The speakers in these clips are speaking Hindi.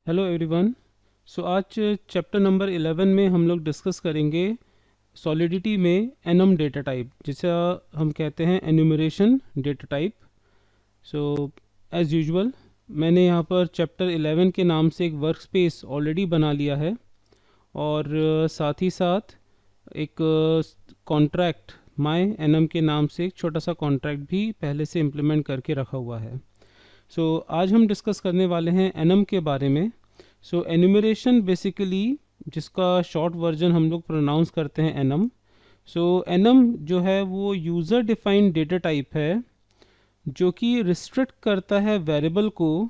Hello everyone. सो आज चैप्टर नंबर 11 में हम लोग डिस्कस करेंगे सॉलिडिटी में एनम डेटा टाइप, जिसे हम कहते हैं enumeration data type. So as usual मैंने यहाँ पर चैप्टर 11 के नाम से एक वर्क स्पेस ऑलरेडी बना लिया है और साथ ही साथ एक कॉन्ट्रैक्ट माय एनम के नाम से एक छोटा सा कॉन्ट्रैक्ट भी पहले से इम्प्लीमेंट करके रखा हुआ है। आज हम डिस्कस करने वाले हैं एनम के बारे में। एन्यूमरेशन बेसिकली, जिसका शॉर्ट वर्जन हम लोग प्रोनाउंस करते हैं एनम। एनम जो है वो यूज़र डिफाइंड डेटा टाइप है जो कि रिस्ट्रिक्ट करता है वेरिएबल को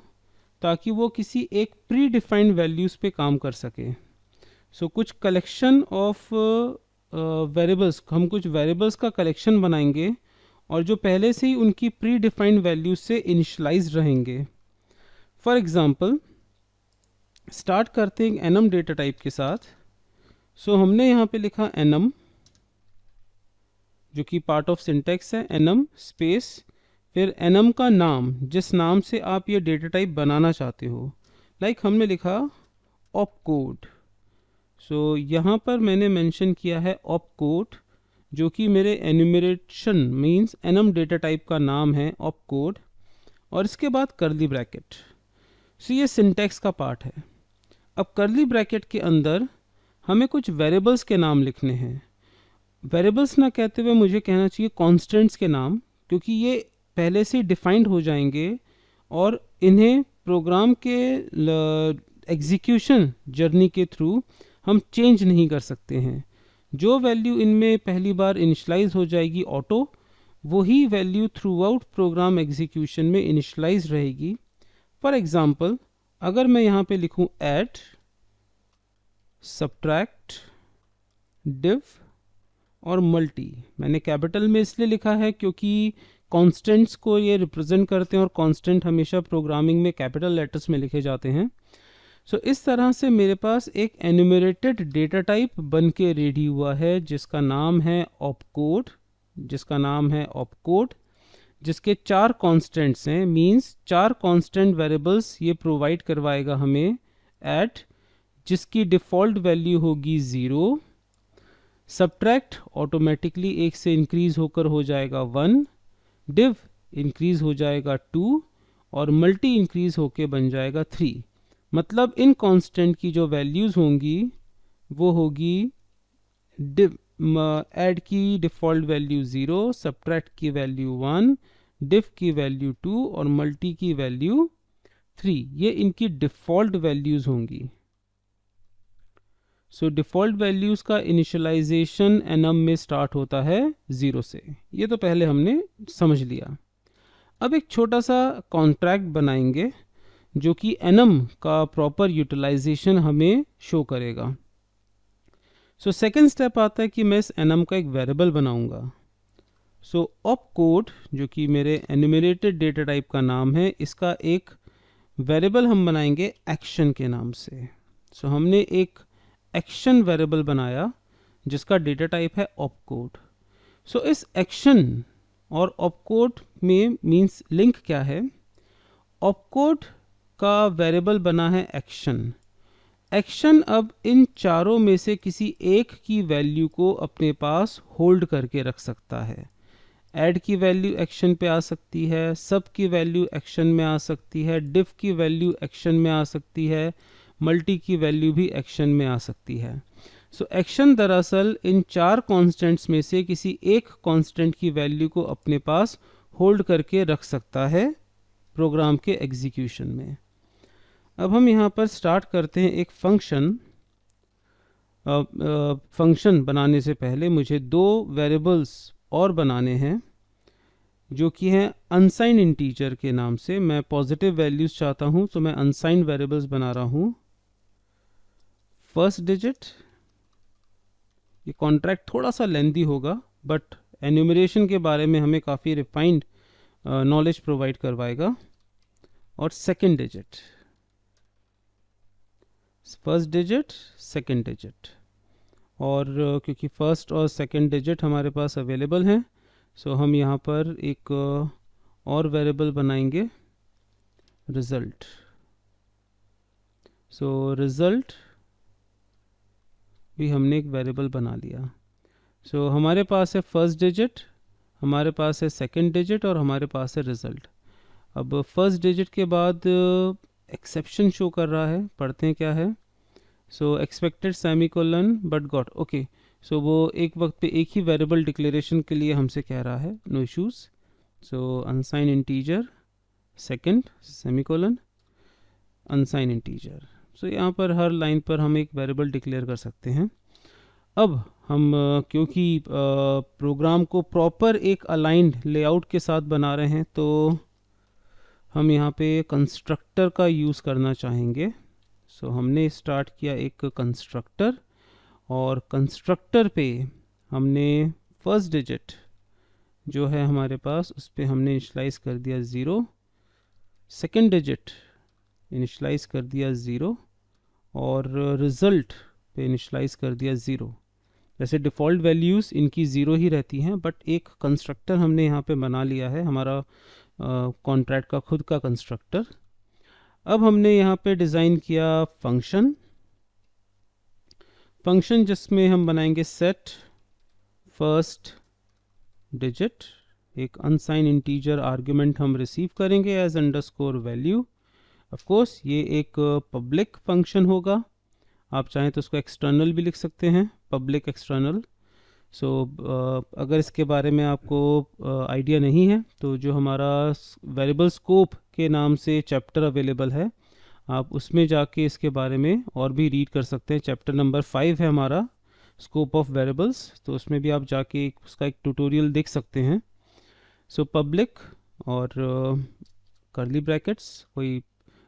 ताकि वो किसी एक प्री डिफाइंड वैल्यूज़ पे काम कर सके। कुछ कलेक्शन ऑफ वेरिएबल्स, हम कुछ वेरिएबल्स का कलेक्शन बनाएंगे और जो पहले से ही उनकी प्री डिफाइंड वैल्यूज से इनिशलाइज रहेंगे। फॉर एग्जांपल स्टार्ट करते हैं एनम डेटा टाइप के साथ। हमने यहाँ पे लिखा एनम, जो कि पार्ट ऑफ सिंटेक्स है, एनम स्पेस फिर एनम का नाम, जिस नाम से आप ये डेटा टाइप बनाना चाहते हो। हमने लिखा ऑपकोड। यहाँ पर मैंने मेंशन किया है ऑपकोड, जो कि मेरे enumeration means annum data type का नाम है ऑपकोड, और इसके बाद करली ब्रैकेट। ये सिंटैक्स का पार्ट है। अब करली ब्रैकेट के अंदर हमें कुछ वेरिएबल्स के नाम लिखने हैं। वेरिएबल्स ना कहते हुए मुझे कहना चाहिए कॉन्स्टेंट्स के नाम, क्योंकि ये पहले से डिफाइंड हो जाएंगे और इन्हें प्रोग्राम के एग्जीक्यूशन जर्नी के थ्रू हम चेंज नहीं कर सकते हैं। जो वैल्यू इनमें पहली बार इनिशलाइज हो जाएगी ऑटो, वही value through out program execution में इनिशलाइज रहेगी। फॉर एग्जांपल अगर मैं यहाँ पे लिखूँ ऐड, सब्ट्रैक्ट, डिव और मल्टी, मैंने कैपिटल में इसलिए लिखा है क्योंकि कॉन्स्टेंट्स को ये रिप्रेजेंट करते हैं और कॉन्स्टेंट हमेशा प्रोग्रामिंग में कैपिटल लेटर्स में लिखे जाते हैं। इस तरह से मेरे पास एक एन्यूमरेटेड डेटा टाइप बन के रेडी हुआ है जिसका नाम है ऑपकोड, जिसके 4 कांस्टेंट्स हैं, मींस 4 कांस्टेंट वेरिएबल्स ये प्रोवाइड करवाएगा हमें। ऐड, जिसकी डिफ़ॉल्ट वैल्यू होगी 0, सब्ट्रैक्ट ऑटोमेटिकली 1 से इंक्रीज होकर हो जाएगा 1, डिव इंक्रीज हो जाएगा 2 और मल्टी इंक्रीज होके बन जाएगा 3। मतलब इन कांस्टेंट की जो वैल्यूज़ होंगी वो होगी ऐड की डिफ़ॉल्ट वैल्यू 0, सब्ट्रैक्ट की वैल्यू 1, डिव की वैल्यू 2 और मल्टी की वैल्यू 3। ये इनकी डिफ़ॉल्ट वैल्यूज़ होंगी। डिफ़ॉल्ट वैल्यूज़ का इनिशियलाइजेशन एनम में स्टार्ट होता है 0 से। ये तो पहले हमने समझ लिया। अब एक छोटा सा कॉन्ट्रैक्ट बनाएंगे जो कि एनम का प्रॉपर यूटिलाइजेशन हमें शो करेगा। सेकेंड स्टेप आता है कि मैं इस एनम का एक वेरिएबल बनाऊंगा। ऑपकोड, जो कि मेरे एन्यूमरेटेड डेटा टाइप का नाम है, इसका एक वेरिएबल हम बनाएंगे एक्शन के नाम से। हमने एक एक्शन वेरिएबल बनाया जिसका डेटा टाइप है ऑपकोड। इस एक्शन और ऑपकोड में मींस लिंक क्या है? ऑपकोड का वेरिएबल बना है एक्शन। एक्शन अब इन चारों में से किसी एक की वैल्यू को अपने पास होल्ड करके रख सकता है। ऐड की वैल्यू एक्शन पे आ सकती है, सब की वैल्यू एक्शन में आ सकती है, डिव की वैल्यू एक्शन में आ सकती है, मल्टी की वैल्यू भी एक्शन में आ सकती है। एक्शन दरअसल इन 4 कांस्टेंट्स में से किसी एक कांस्टेंट की वैल्यू को अपने पास होल्ड करके रख सकता है प्रोग्राम के एग्जीक्यूशन में। अब हम यहाँ पर स्टार्ट करते हैं एक फंक्शन। फंक्शन बनाने से पहले मुझे 2 वेरिएबल्स और बनाने हैं जो कि हैं अनसाइंड इंटीजर के नाम से। मैं पॉजिटिव वैल्यूज चाहता हूँ तो मैं अनसाइंड वेरिएबल्स बना रहा हूँ। फर्स्ट डिजिट, ये कॉन्ट्रैक्ट थोड़ा सा लेंदी होगा बट एन्यूमरेशन के बारे में हमें काफ़ी रिफाइंड नॉलेज प्रोवाइड करवाएगा। और second digit, first digit, second digit, और क्योंकि फर्स्ट और सेकेंड डिजिट हमारे पास अवेलेबल हैं हम यहाँ पर एक और वेरिएबल बनाएंगे रिजल्ट। सो रिज़ल्ट भी हमने एक वेरिएबल बना लिया। सो हमारे पास है फर्स्ट डिजिट, हमारे पास है सेकंड डिजिट और हमारे पास है रिज़ल्ट। अब फर्स्ट डिजिट के बाद एक्सेप्शन शो कर रहा है, पढ़ते हैं क्या है। So expected semicolon but got, okay. So वो एक वक्त पे एक ही वेरिएबल डिक्लेरेशन के लिए हमसे कह रहा है, no issues. So unsigned integer second semicolon unsigned integer. So यहाँ पर हर लाइन पर हम एक वेरिएबल डिक्लेयर कर सकते हैं। अब हम क्योंकि प्रोग्राम को प्रॉपर एक अलाइंड लेआउट के साथ बना रहे हैं, तो हम यहाँ पे कंस्ट्रक्टर का यूज़ करना चाहेंगे। सो हमने स्टार्ट किया एक कंस्ट्रक्टर, और कंस्ट्रक्टर पे हमने फर्स्ट डिजिट जो है हमारे पास, उस पर हमने इनिशलाइज कर दिया 0, सेकेंड डिजिट इनिशलाइज कर दिया 0, और रिज़ल्ट पे इनिशलाइज कर दिया 0। वैसे डिफ़ॉल्ट वैल्यूज़ इनकी 0 ही रहती हैं, बट एक कंस्ट्रक्टर हमने यहाँ पे बना लिया है, हमारा कॉन्ट्रैक्ट का खुद का कंस्ट्रक्टर। अब हमने यहाँ पे डिज़ाइन किया फंक्शन जिसमें हम बनाएंगे सेट फर्स्ट डिजिट, एक अनसाइन इंटीजर आर्ग्यूमेंट हम रिसीव करेंगे as underscore value. Of course ये एक पब्लिक फंक्शन होगा, आप चाहें तो उसको एक्सटर्नल भी लिख सकते हैं, पब्लिक एक्सटर्नल। सो अगर इसके बारे में आपको आइडिया नहीं है, तो जो हमारा वेरिएबल स्कोप के नाम से चैप्टर अवेलेबल है, आप उसमें जाके इसके बारे में और भी रीड कर सकते हैं। चैप्टर नंबर 5 है हमारा, स्कोप ऑफ वेरिएबल्स, तो उसमें भी आप जाके उसका एक ट्यूटोरियल देख सकते हैं। सो पब्लिक और कर्ली ब्रैकेट्स, कोई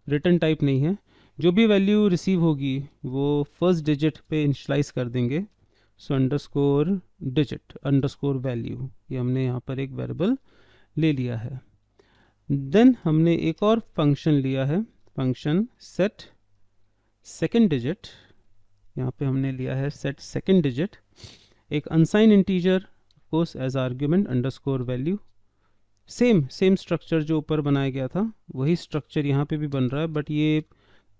रिटर्न टाइप नहीं है, जो भी वैल्यू रिसीव होगी वो फर्स्ट डिजिट पे इनिशलाइज कर देंगे। सो अंडरस्कोर डिजिट अंडरस्कोर वैल्यू, ये हमने यहाँ पर एक वेरिएबल ले लिया है। देन हमने एक और फंक्शन लिया है, फंक्शन सेट सेकेंड डिजिट। यहाँ पे हमने लिया है सेट सेकेंड डिजिट, एक unsigned integer course as argument underscore value. Same structure जो ऊपर बनाया गया था वही स्ट्रक्चर यहाँ पे भी बन रहा है, बट ये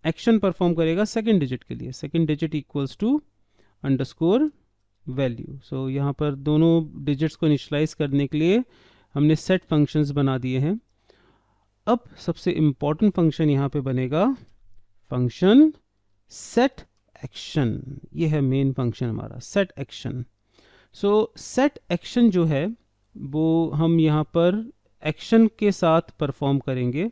एक्शन परफॉर्म करेगा सेकेंड डिजिट के लिए। Second digit equals to underscore value. So यहाँ पर दोनों डिजिट्स को इनिशलाइज करने के लिए हमने सेट फंक्शंस बना दिए हैं। अब सबसे इम्पॉर्टेंट फंक्शन यहाँ पे बनेगा फंक्शन सेट एक्शन। ये है मेन फंक्शन हमारा सेट एक्शन। सो सेट एक्शन जो है वो हम यहाँ पर एक्शन के साथ परफॉर्म करेंगे,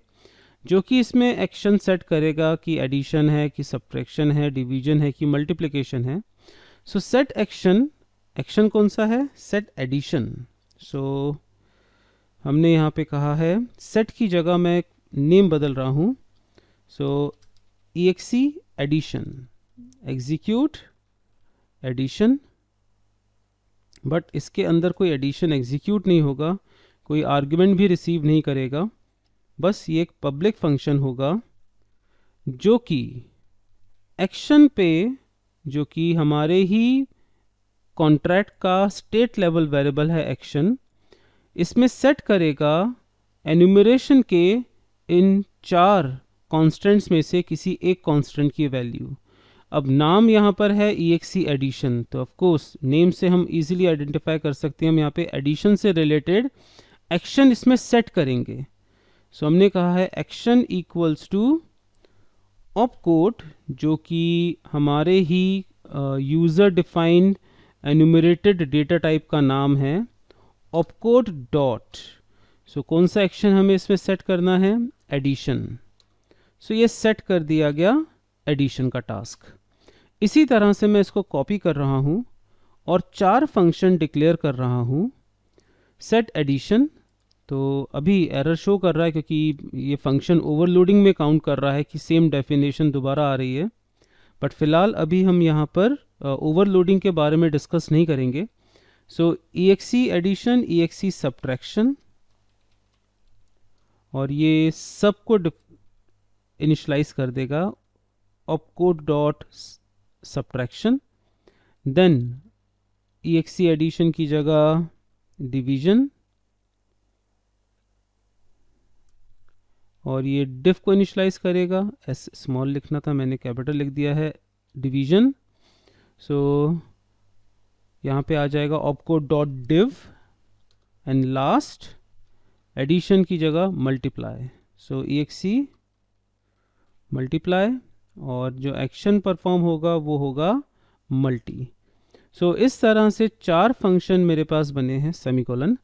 जो कि इसमें एक्शन सेट करेगा कि एडिशन है कि सब्ट्रैक्शन है, डिवीजन है कि मल्टीप्लिकेशन है। सो सेट एक्शन, एक्शन कौन सा है? Set addition. सो हमने यहाँ पे कहा है सेट की जगह मैं नेम बदल रहा हूँ। So EXE addition, execute addition, but इसके अंदर कोई एडिशन एग्जीक्यूट नहीं होगा, कोई आर्ग्यूमेंट भी रिसीव नहीं करेगा, बस ये एक पब्लिक फंक्शन होगा जो कि एक्शन पे, जो कि हमारे ही कॉन्ट्रैक्ट का स्टेट लेवल वेरिएबल है एक्शन, इसमें सेट करेगा एन्यूमरेशन के इन 4 कॉन्स्टेंट्स में से किसी एक कॉन्स्टेंट की वैल्यू। अब नाम यहाँ पर है EXE एडिशन, तो ऑफ कोर्स नेम से हम इजीली आइडेंटिफाई कर सकते हैं, हम यहाँ पे एडिशन से रिलेटेड एक्शन इसमें सेट करेंगे। सो हमने कहा है एक्शन इक्वल्स टू ऑपकोड, जो कि हमारे ही user defined enumerated data type का नाम है, ऑपकोड डॉट। सो कौन सा एक्शन हमें इसमें सेट करना है? एडिशन। सो ये सेट कर दिया गया एडिशन का टास्क। इसी तरह से मैं इसको कॉपी कर रहा हूँ और 4 फंक्शन डिक्लेयर कर रहा हूँ। सेट एडिशन, तो अभी एरर शो कर रहा है क्योंकि ये फंक्शन ओवरलोडिंग में काउंट कर रहा है कि सेम डेफिनेशन दोबारा आ रही है, बट फिलहाल अभी हम यहाँ पर ओवरलोडिंग के बारे में डिस्कस नहीं करेंगे। So EXE addition, EXE subtraction, और ये सब को इनिशलाइज कर देगा opcode dot subtraction. Then EXE addition की जगह डिवीजन, और ये div को इनिशलाइज करेगा, s स्मॉल लिखना था, मैंने कैपिटल लिख दिया है, डिवीजन। सो यहाँ पे आ जाएगा opcode dot div and last addition की जगह मल्टीप्लाई, सो exe मल्टीप्लाई, और जो एक्शन परफॉर्म होगा वो होगा मल्टी। सो इस तरह से 4 फंक्शन मेरे पास बने हैं, सेमीकोलन।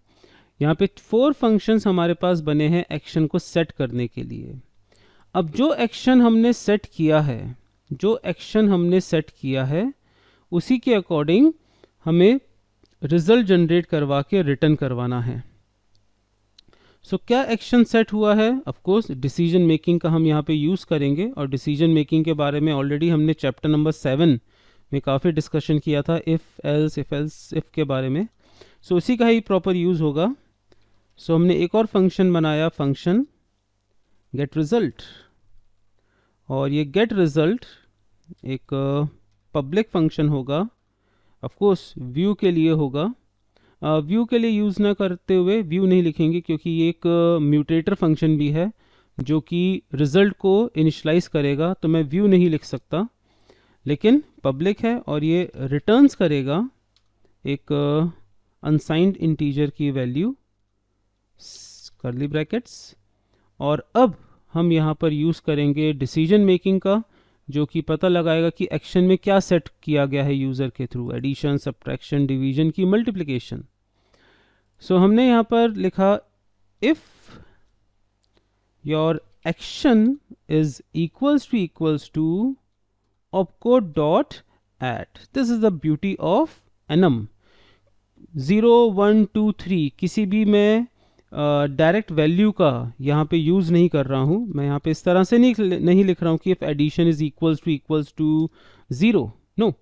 यहाँ पे 4 फंक्शंस हमारे पास बने हैं एक्शन को सेट करने के लिए। अब जो एक्शन हमने सेट किया है उसी के अकॉर्डिंग हमें रिजल्ट जनरेट करवा के रिटर्न करवाना है। सो क्या एक्शन सेट हुआ है? ऑफ कोर्स डिसीजन मेकिंग का हम यहाँ पे यूज़ करेंगे, और डिसीजन मेकिंग के बारे में ऑलरेडी हमने चैप्टर नंबर 7 में काफ़ी डिस्कशन किया था, इफ़ एल्स इफ़ के बारे में। सो उसी का ही प्रॉपर यूज़ होगा। सो हमने एक और फंक्शन बनाया, फंक्शन गेट रिजल्ट, और ये गेट रिजल्ट एक पब्लिक फंक्शन होगा, ऑफ कोर्स व्यू के लिए होगा। व्यू के लिए यूज़ ना करते हुए व्यू नहीं लिखेंगे, क्योंकि ये एक म्यूटेटर फंक्शन भी है जो कि रिज़ल्ट को इनिशलाइज करेगा, तो मैं व्यू नहीं लिख सकता, लेकिन पब्लिक है, और ये रिटर्न्स करेगा एक अनसाइंड इंटीजर की वैल्यू, कर्ली ब्रैकेट्स। और अब हम यहाँ पर यूज़ करेंगे डिसीजन मेकिंग का, जो कि पता लगाएगा कि एक्शन में क्या सेट किया गया है यूज़र के थ्रू, एडिशन, सब्ट्रैक्शन, डिवीजन की मल्टीप्लिकेशन। सो हमने यहाँ पर लिखा if your action is equals to opcode dot add. This is the beauty of enum। 0 1 2 3 किसी भी मैं डायरेक्ट वैल्यू का यहाँ पे यूज़ नहीं कर रहा हूँ। मैं यहाँ पे इस तरह से नहीं लिख रहा हूँ कि if addition is equals to 0, no.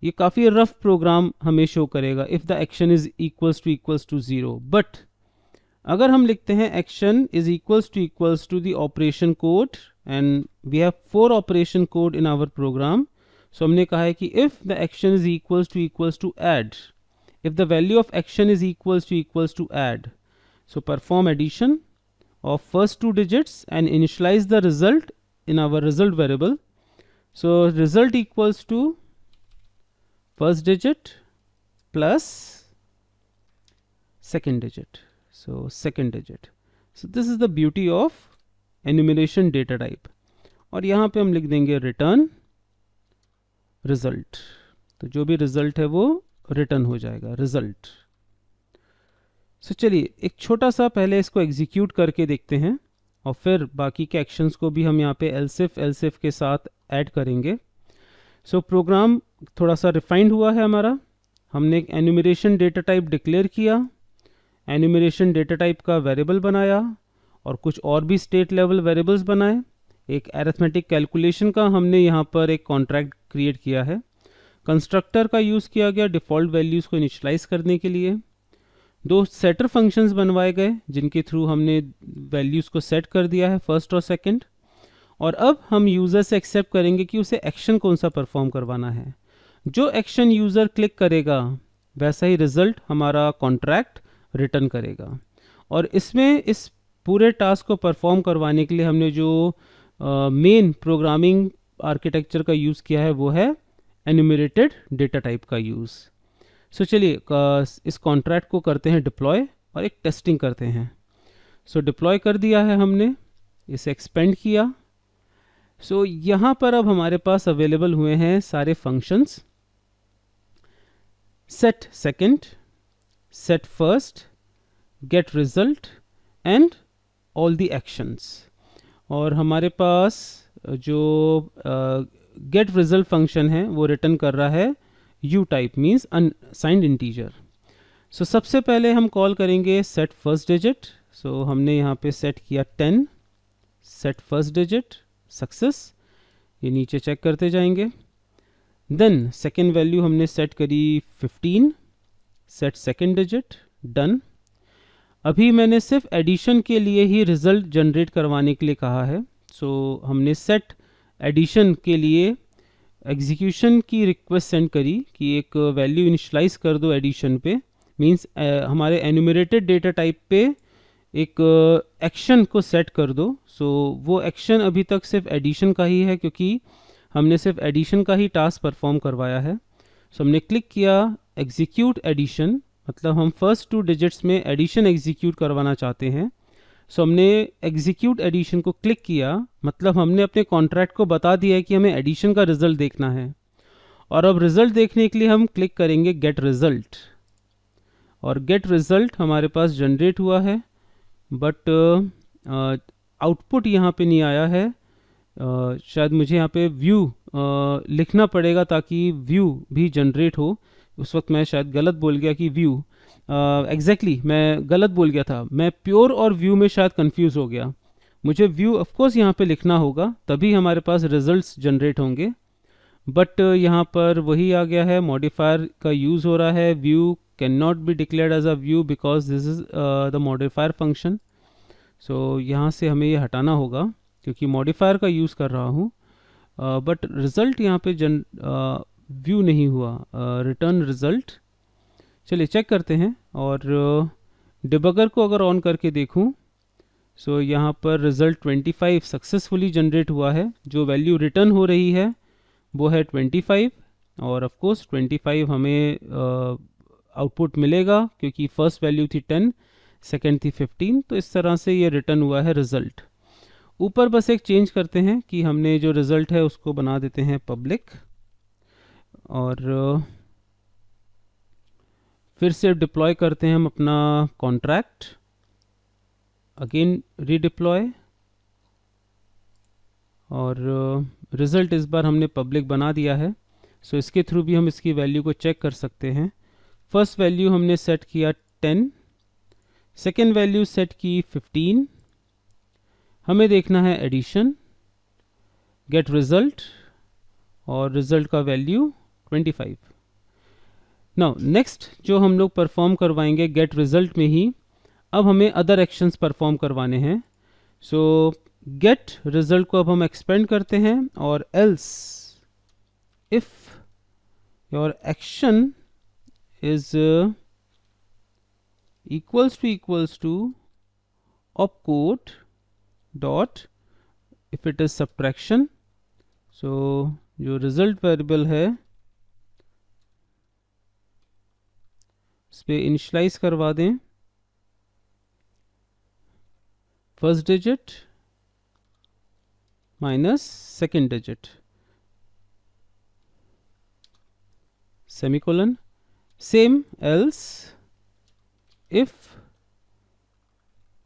ये काफ़ी रफ प्रोग्राम हमें शो करेगा if the action is equals to 0। But अगर हम लिखते हैं action is equals to the operation code, and we have 4 operation code in our program. So हमने कहा है कि if the action is equals to add, if the value of action is equals to add, so perform addition of first 2 digits and initialize the result in our result variable. So result equals to first digit plus second digit, so second digit. So this is the beauty of enumeration data type. और यहाँ पे हम लिख देंगे return result, तो जो भी result है वो रिटर्न हो जाएगा, रिजल्ट। सो चलिए एक छोटा सा पहले इसको एग्जीक्यूट करके देखते हैं, और फिर बाकी के एक्शंस को भी हम यहाँ पे एल्सिफ के साथ ऐड करेंगे। सो प्रोग्राम थोड़ा सा रिफाइंड हुआ है हमारा। हमने एक एन्यूमरेशन डेटा टाइप डिक्लेयर किया, एन्यूमरेशन डेटा टाइप का वेरिएबल बनाया, और कुछ और भी स्टेट लेवल वेरिएबल्स बनाए। एक अरिथमेटिक कैलकुलेशन का हमने यहाँ पर एक कॉन्ट्रैक्ट क्रिएट किया है। कंस्ट्रक्टर का यूज़ किया गया डिफ़ॉल्ट वैल्यूज़ को इनिशलाइज करने के लिए। 2 सेटर फंक्शंस बनवाए गए जिनके थ्रू हमने वैल्यूज़ को सेट कर दिया है, फर्स्ट और सेकंड। और अब हम यूज़र से एक्सेप्ट करेंगे कि उसे एक्शन कौन सा परफॉर्म करवाना है। जो एक्शन यूज़र क्लिक करेगा वैसा ही रिजल्ट हमारा कॉन्ट्रैक्ट रिटर्न करेगा। और इसमें इस पूरे टास्क को परफॉर्म करवाने के लिए हमने जो मेन प्रोग्रामिंग आर्किटेक्चर का यूज़ किया है वो है एन्यूमरेटेड डेटा टाइप का यूज़। सो चलिए इस कॉन्ट्रैक्ट को करते हैं डिप्लॉय और एक टेस्टिंग करते हैं। सो डिप्लॉय कर दिया है हमने, इसे एक्सपेंड किया। सो यहाँ पर अब हमारे पास अवेलेबल हुए हैं सारे functions, set second, set first, get result and all the actions. और हमारे पास जो गेट रिजल्ट फंक्शन है वो रिटर्न कर रहा है U type, means unsigned integer. So सबसे पहले हम कॉल करेंगे सेट फर्स्ट डिजिट। सो हमने यहाँ पे सेट किया 10, सेट फर्स्ट डिजिट, सक्सेस, ये नीचे चेक करते जाएंगे। देन सेकेंड वैल्यू हमने सेट करी 15, सेट सेकेंड डिजिट, डन। अभी मैंने सिर्फ एडिशन के लिए ही रिजल्ट जनरेट करवाने के लिए कहा है। सो हमने सेट एडिशन के लिए एग्जीक्यूशन की रिक्वेस्ट सेंड करी कि एक वैल्यू इनिशलाइज कर दो एडिशन पे, मींस हमारे एन्यूमरेटेड डेटा टाइप पे एक एक्शन को सेट कर दो। सो वो एक्शन अभी तक सिर्फ एडिशन का ही है, क्योंकि हमने सिर्फ एडिशन का ही टास्क परफॉर्म करवाया है। सो हमने क्लिक किया एग्जीक्यूट एडिशन, मतलब हम फर्स्ट 2 डिजिट्स में एडिशन एग्जीक्यूट करवाना चाहते हैं। सो हमने एग्जीक्यूट एडिशन को क्लिक किया, मतलब हमने अपने कॉन्ट्रैक्ट को बता दिया है कि हमें एडिशन का रिजल्ट देखना है। और अब रिजल्ट देखने के लिए हम क्लिक करेंगे गेट रिजल्ट, और गेट रिजल्ट हमारे पास जनरेट हुआ है, बट आउटपुट यहाँ पे नहीं आया है। शायद मुझे यहाँ पे व्यू लिखना पड़ेगा ताकि व्यू भी जनरेट हो। उस वक्त मैं शायद गलत बोल गया कि व्यू, एग्जैक्टली मैं गलत बोल गया था। मैं प्योर और व्यू में शायद कंफ्यूज हो गया। मुझे व्यू ऑफ कोर्स यहाँ पे लिखना होगा, तभी हमारे पास रिजल्ट्स जनरेट होंगे। बट यहाँ पर वही आ गया है, मॉडिफायर का यूज़ हो रहा है। View can not be declared as a view because this is the modifier function. So यहाँ से हमें ये हटाना होगा क्योंकि मॉडिफायर का यूज़ कर रहा हूँ। बट रिज़ल्ट यहाँ पे व्यू नहीं हुआ, रिटर्न रिज़ल्ट। चलिए चेक करते हैं, और डिबगर को अगर ऑन करके देखूँ, सो यहाँ पर रिज़ल्ट 25 सक्सेसफुली जनरेट हुआ है। जो वैल्यू रिटर्न हो रही है वो है 25, और ऑफ कोर्स 25 हमें आउटपुट मिलेगा क्योंकि फर्स्ट वैल्यू थी 10, सेकंड थी 15। तो इस तरह से ये रिटर्न हुआ है रिज़ल्ट। ऊपर बस एक चेंज करते हैं कि हमने जो रिज़ल्ट है उसको बना देते हैं पब्लिक, और फिर से डिप्लॉय करते हैं हम अपना कॉन्ट्रैक्ट, अगेन रीडिप्लॉय, और रिज़ल्ट इस बार हमने पब्लिक बना दिया है। सो इसके थ्रू भी हम इसकी वैल्यू को चेक कर सकते हैं। फर्स्ट वैल्यू हमने सेट किया 10, सेकेंड वैल्यू सेट की 15। हमें देखना है एडिशन, गेट रिज़ल्ट, और रिज़ल्ट का वैल्यू 25। नाउ नेक्स्ट जो हम लोग परफॉर्म करवाएंगे गेट रिज़ल्ट में ही, अब हमें अदर एक्शंस परफॉर्म करवाने हैं। सो गेट रिज़ल्ट को अब हम एक्सपेंड करते हैं, और else if your action is equals to opcode dot if it is subtraction. So जो रिजल्ट वेरिएबल है इस पर इनिशलाइज करवा दें first digit minus second digit, semicolon. Same else if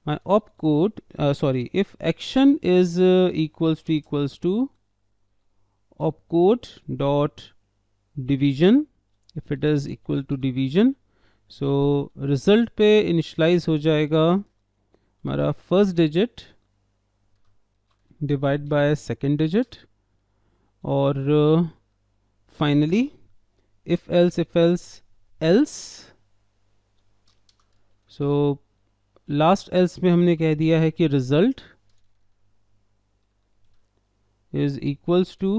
my opcode if action is equals to opcode dot division, if it is equal to division, so result पे initialize हो जाएगा हमारा first digit divide by second digit, और finally if else so last else में हमने कह दिया है कि result is equals to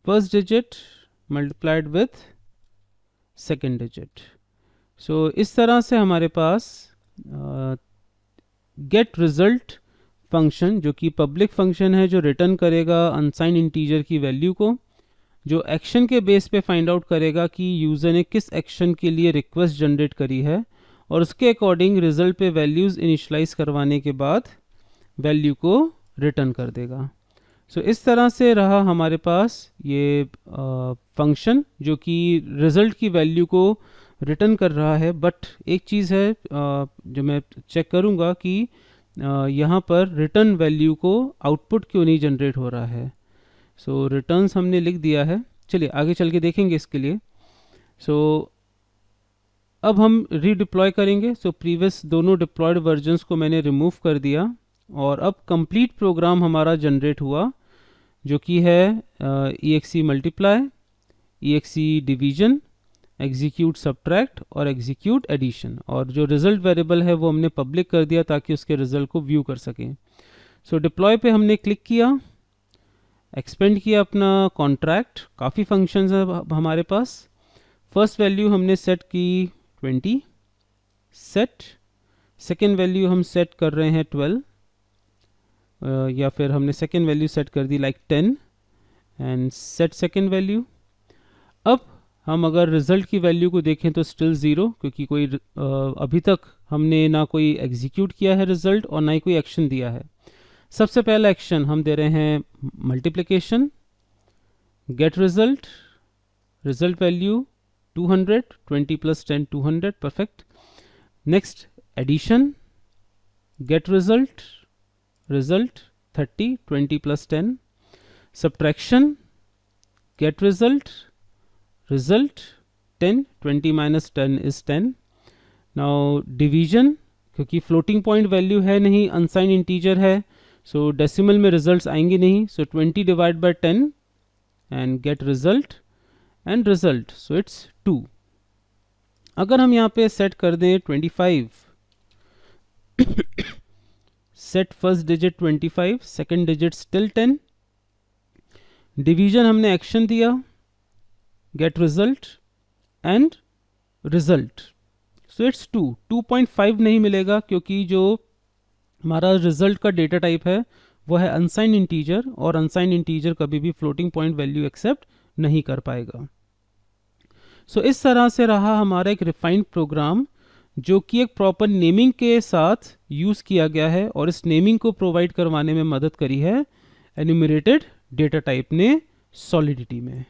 first digit multiplied with second digit. So इस तरह से हमारे पास गेट रिजल्ट फंक्शन, जो कि पब्लिक फंक्शन है, जो रिटर्न करेगा अनसाइंड इंटीजर की वैल्यू को, जो एक्शन के बेस पे फाइंड आउट करेगा कि यूज़र ने किस एक्शन के लिए रिक्वेस्ट जनरेट करी है, और उसके अकॉर्डिंग रिजल्ट पे वैल्यूज़ इनिशलाइज करवाने के बाद वैल्यू को रिटर्न कर देगा। सो इस तरह से रहा हमारे पास ये फंक्शन जो कि रिजल्ट की वैल्यू को रिटर्न कर रहा है। बट एक चीज़ है जो मैं चेक करूँगा कि यहाँ पर रिटर्न वैल्यू को आउटपुट क्यों नहीं जनरेट हो रहा है। सो रिटर्न्स हमने लिख दिया है, चलिए आगे चल के देखेंगे इसके लिए। सो अब हम रीडिप्लॉय करेंगे। सो प्रीवियस दोनों डिप्लॉयड वर्जन्स को मैंने रिमूव कर दिया, और अब कंप्लीट प्रोग्राम हमारा जनरेट हुआ, जो कि है EXE multiply, EXE division, execute subtract और एग्जीक्यूट एडिशन। और जो रिजल्ट वेरिएबल है वो हमने पब्लिक कर दिया ताकि उसके रिजल्ट को व्यू कर सकें। सो डिप्लॉय पे हमने क्लिक किया, एक्सपेंड किया अपना कॉन्ट्रैक्ट। काफ़ी फंक्शंस है हमारे पास। फर्स्ट वैल्यू हमने सेट की 20, सेट सेकेंड वैल्यू हम सेट कर रहे हैं 12, या फिर हमने सेकेंड वैल्यू सेट कर दी like 10 and set second value. अब हम अगर रिज़ल्ट की वैल्यू को देखें तो स्टिल 0, क्योंकि कोई अभी तक हमने ना कोई एग्जीक्यूट किया है रिज़ल्ट और ना ही कोई एक्शन दिया है। सबसे पहला एक्शन हम दे रहे हैं multiplication, get result, result value 200, 20 + 10 200, perfect. Next addition, get result, result 30, 20 + 10। Subtraction, get result, result 10, 20 - 10 is 10। now division, क्योंकि फ्लोटिंग पॉइंट वैल्यू है नहीं, अनसाइन इंटीजर है, सो डेसिमल में रिजल्ट्स आएंगे नहीं, सो 20 divide by 10 and get result, and result so it's 2। अगर हम यहाँ पे सेट कर दें 25, set first digit 25, second digit still 10, division हमने एक्शन दिया, get result and result, so it's 2। 2.5 नहीं मिलेगा क्योंकि जो हमारा रिजल्ट का डेटा टाइप है वो है अनसाइन इंटीजर, और अनसाइन इंटीजर कभी भी फ्लोटिंग पॉइंट वैल्यू एक्सेप्ट नहीं कर पाएगा। सो इस तरह से रहा हमारा एक रिफाइंड प्रोग्राम जो कि एक प्रॉपर नेमिंग के साथ यूज़ किया गया है, और इस नेमिंग को प्रोवाइड करवाने में मदद करी है एन्यूमरेटेड डेटा टाइप ने सॉलिडिटी में।